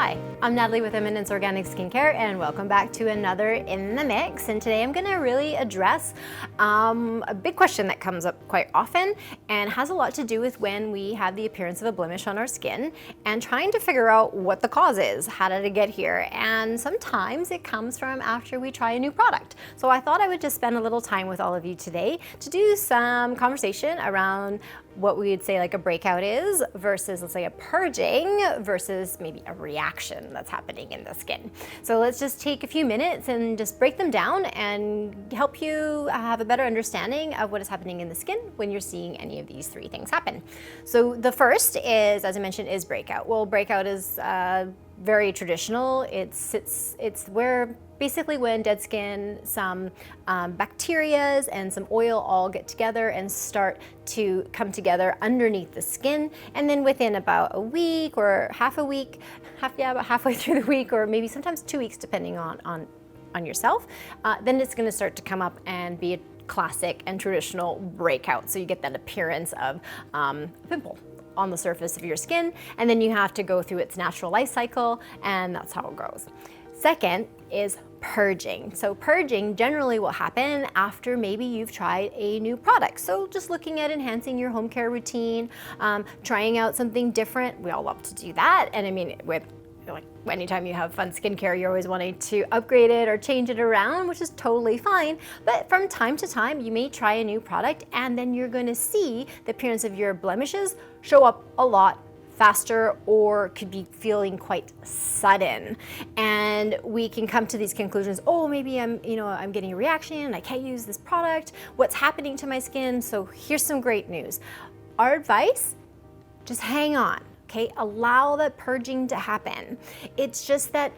Hi, I'm Natalie with Eminence Organic Skincare, and welcome back to another In the Mix. And today I'm going to really address a big question that comes up quite often and has a lot to do with when we have the appearance of a blemish on our skin and trying to figure out what the cause is. How did it get here? And sometimes it comes from after we try a new product. So I thought I would just spend a little time with all of you today to do some conversation around what we would say like a breakout is versus, let's say, a purging versus maybe a reaction that's happening in the skin. So let's just take a few minutes and just break them down and help you have a better understanding of what is happening in the skin when you're seeing any of these three things happen. So the first is, as I mentioned, is breakout. Well, breakout is very traditional. It's where basically when dead skin, some bacterias and some oil all get together and start to come together underneath the skin. And then within about a week or about halfway through the week, or maybe sometimes 2 weeks, depending on yourself, then it's gonna start to come up and be a classic and traditional breakout. So you get that appearance of a pimple on the surface of your skin, and then you have to go through its natural life cycle, and that's how it grows. Second is purging. So purging generally will happen after maybe you've tried a new product. So just looking at enhancing your home care routine, trying out something different. We all love to do that. And I mean, with like anytime you have fun skincare, you're always wanting to upgrade it or change it around, which is totally fine. But from time to time, you may try a new product and then you're going to see the appearance of your blemishes show up a lot faster, or could be feeling quite sudden. And we can come to these conclusions, oh, maybe I'm getting a reaction, I can't use this product, what's happening to my skin? So here's some great news. Our advice, just hang on, okay? Allow that purging to happen. It's just that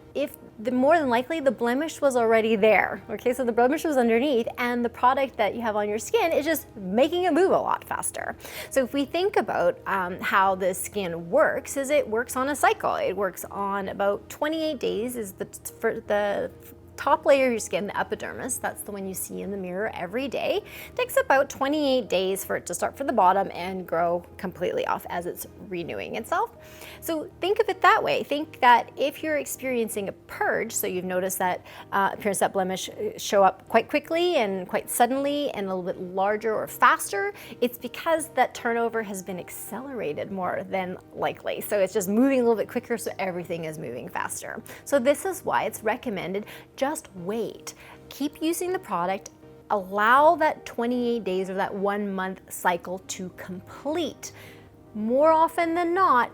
more than likely the blemish was already there, okay? So the blemish was underneath and the product that you have on your skin is just making it move a lot faster. So if we think about how the skin works, is it works on a cycle. It works on about 28 days is the top layer of your skin, the epidermis, that's the one you see in the mirror every day. It takes about 28 days for it to start from the bottom and grow completely off as it's renewing itself. So think of it that way. Think that if you're experiencing a purge, so you've noticed that appearance that blemish show up quite quickly and quite suddenly and a little bit larger or faster, it's because that turnover has been accelerated more than likely. So it's just moving a little bit quicker, so everything is moving faster. So this is why it's recommended just wait. Keep using the product. Allow that 28 days or that 1 month cycle to complete. More often than not,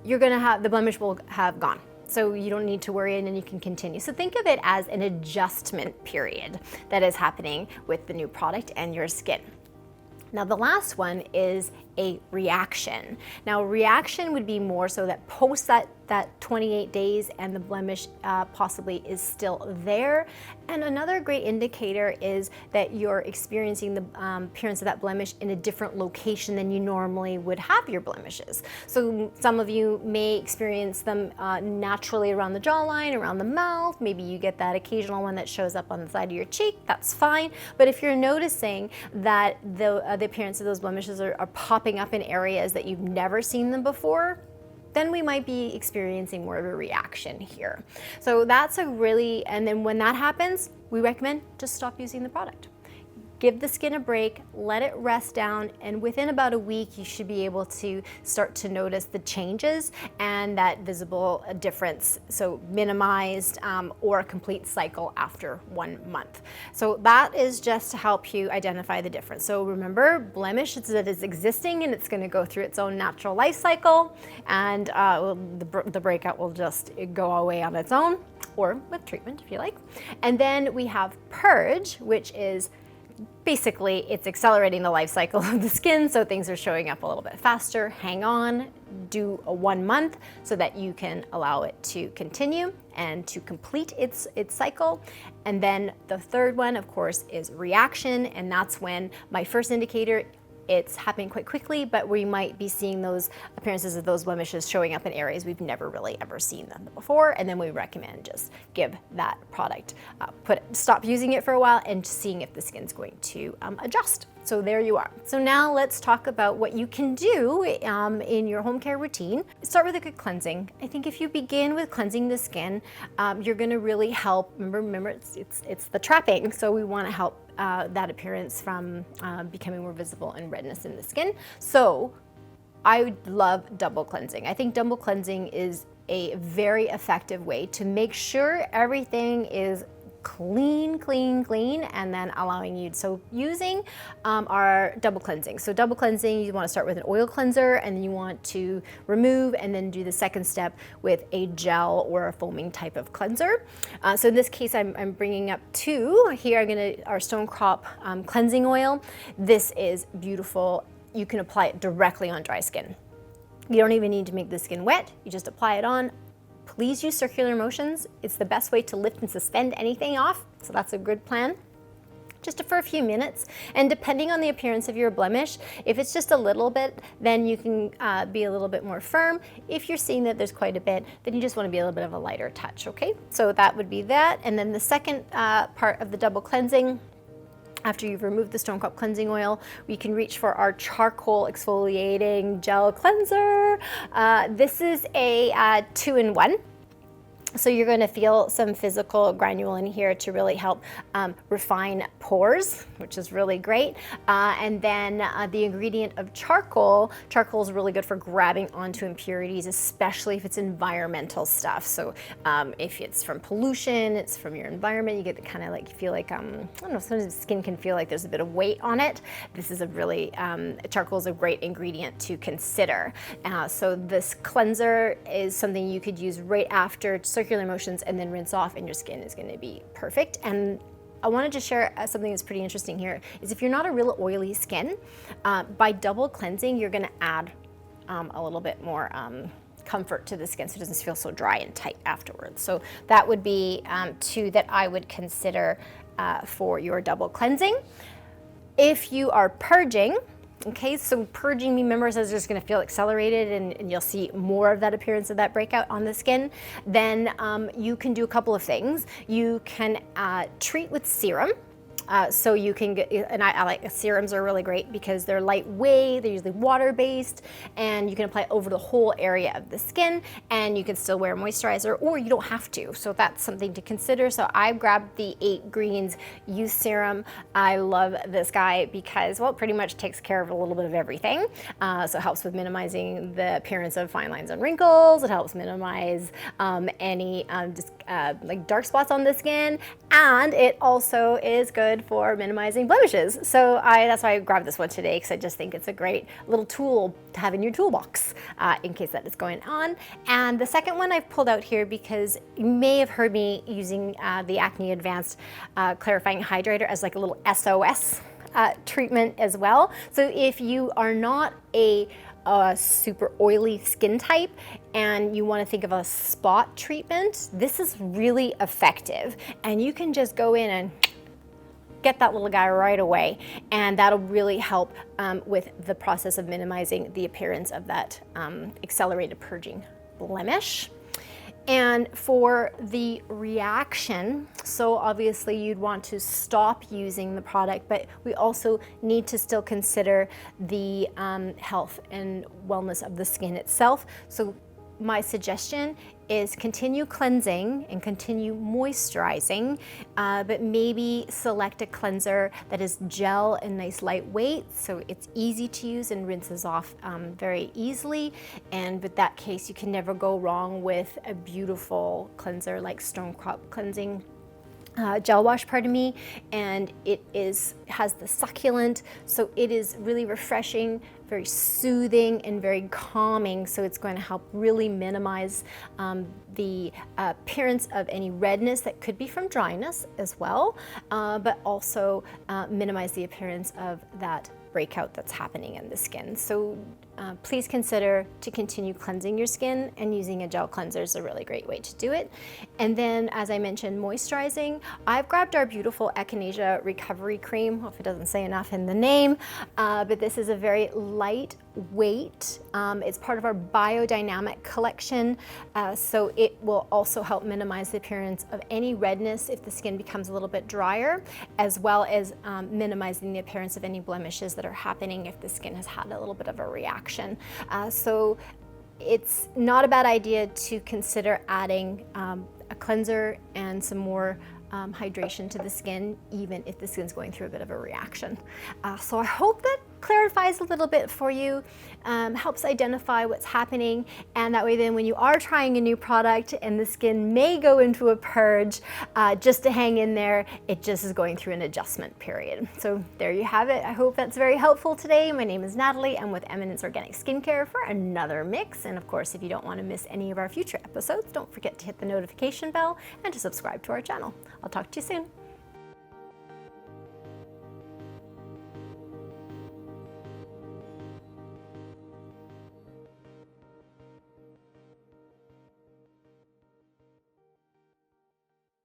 the blemish will have gone. So you don't need to worry, and then you can continue. So think of it as an adjustment period that is happening with the new product and your skin. Now the last one is a reaction. Now reaction would be more so that post that 28 days and the blemish possibly is still there. And another great indicator is that you're experiencing the appearance of that blemish in a different location than you normally would have your blemishes. So some of you may experience them naturally around the jawline, around the mouth. Maybe you get that occasional one that shows up on the side of your cheek, that's fine. But if you're noticing that the appearance of those blemishes are popping up in areas that you've never seen them before, then we might be experiencing more of a reaction here. So and then when that happens, we recommend just stop using the product. Give the skin a break, let it rest down, and within about a week, you should be able to start to notice the changes and that visible difference. So minimized or a complete cycle after 1 month. So that is just to help you identify the difference. So remember, blemish is that it's existing and it's gonna go through its own natural life cycle, and the breakout will just go away on its own, or with treatment if you like. And then we have purge, which is basically, it's accelerating the life cycle of the skin, so things are showing up a little bit faster. Hang on, do a 1 month so that you can allow it to continue and to complete its cycle. And then the third one, of course, is reaction, and that's when my first indicator it's happening quite quickly, but we might be seeing those appearances of those blemishes showing up in areas we've never really ever seen them before, and then we recommend just give that product, stop using it for a while and seeing if the skin's going to adjust. So there you are. So now let's talk about what you can do in your home care routine. Start with a good cleansing. I think if you begin with cleansing the skin, you're gonna really help, remember it's the trapping, so we wanna help that appearance from becoming more visible and redness in the skin. So I love double cleansing. I think double cleansing is a very effective way to make sure everything is clean, and then allowing you, so using our double cleansing. So double cleansing, you want to start with an oil cleanser, and then you want to remove and then do the second step with a gel or a foaming type of cleanser. So in this case, I'm bringing up two. Here our Stone Crop cleansing oil. This is beautiful. You can apply it directly on dry skin. You don't even need to make the skin wet. You just apply it on. Please use circular motions. It's the best way to lift and suspend anything off, so that's a good plan. Just for a few minutes, and depending on the appearance of your blemish, if it's just a little bit, then you can be a little bit more firm. If you're seeing that there's quite a bit, then you just want to be a little bit of a lighter touch, okay? So that would be that, and then the second part of the double cleansing, after you've removed the Stone Crop cleansing oil, we can reach for our charcoal exfoliating gel cleanser. This is a 2-in-1. So you're going to feel some physical granule in here to really help refine pores, which is really great. And then the ingredient of charcoal. Charcoal is really good for grabbing onto impurities, especially if it's environmental stuff. So if it's from pollution, it's from your environment, you get to kind of like feel like, I don't know, sometimes the skin can feel like there's a bit of weight on it. This is a really, charcoal is a great ingredient to consider. So this cleanser is something you could use right after circular motions and then rinse off, and your skin is going to be perfect. And I wanted to share something that's pretty interesting here, is if you're not a real oily skin, by double cleansing, you're going to add a little bit more comfort to the skin so it doesn't feel so dry and tight afterwards. So that would be two that I would consider for your double cleansing. If you are purging, okay, so purging, remember, is just going to feel accelerated, and you'll see more of that appearance of that breakout on the skin. Then you can do a couple of things. You can treat with serum. So you can get, and I like serums are really great because they're lightweight, they're usually water-based, and you can apply it over the whole area of the skin, and you can still wear moisturizer, or you don't have to. So that's something to consider. So I grabbed the 8 Greens Youth Serum. I love this guy because, well, it pretty much takes care of a little bit of everything. So it helps with minimizing the appearance of fine lines and wrinkles. It helps minimize any like dark spots on the skin, and it also is good for minimizing blemishes. So that's why I grabbed this one today, because I just think it's a great little tool to have in your toolbox in case that is going on. And the second one I've pulled out here because you may have heard me using the Acne Advanced Clarifying Hydrator as like a little SOS treatment as well. So if you are not a super oily skin type and you want to think of a spot treatment, this is really effective, and you can just go in and get that little guy right away, and that'll really help with the process of minimizing the appearance of that accelerated purging blemish. And for the reaction, so obviously you'd want to stop using the product, but we also need to still consider the health and wellness of the skin itself. So my suggestion is continue cleansing and continue moisturizing, but maybe select a cleanser that is gel and nice lightweight, so it's easy to use and rinses off very easily. And with that case, you can never go wrong with a beautiful cleanser like Stone Crop cleansing gel wash, pardon me, and it has the succulent, so it is really refreshing, very soothing, and very calming. So it's going to help really minimize the appearance of any redness that could be from dryness as well, but also minimize the appearance of that breakout that's happening in the skin. So please consider to continue cleansing your skin, and using a gel cleanser is a really great way to do it. And then, as I mentioned, moisturizing. I've grabbed our beautiful Echinacea recovery cream. Hope it doesn't say enough in the name, but this is a very lightweight. It's part of our biodynamic collection, so it will also help minimize the appearance of any redness if the skin becomes a little bit drier, as well as minimizing the appearance of any blemishes that are happening if the skin has had a little bit of a reaction. So it's not a bad idea to consider adding a cleanser and some more hydration to the skin, even if the skin's going through a bit of a reaction. So I hope that clarifies a little bit for you, helps identify what's happening, and that way then when you are trying a new product and the skin may go into a purge, just to hang in there, it just is going through an adjustment period. So there you have it. I hope that's very helpful today. My name is Natalie. I'm with Eminence Organic Skincare for another mix, and of course, if you don't want to miss any of our future episodes, don't forget to hit the notification bell and to subscribe to our channel. I'll talk to you soon.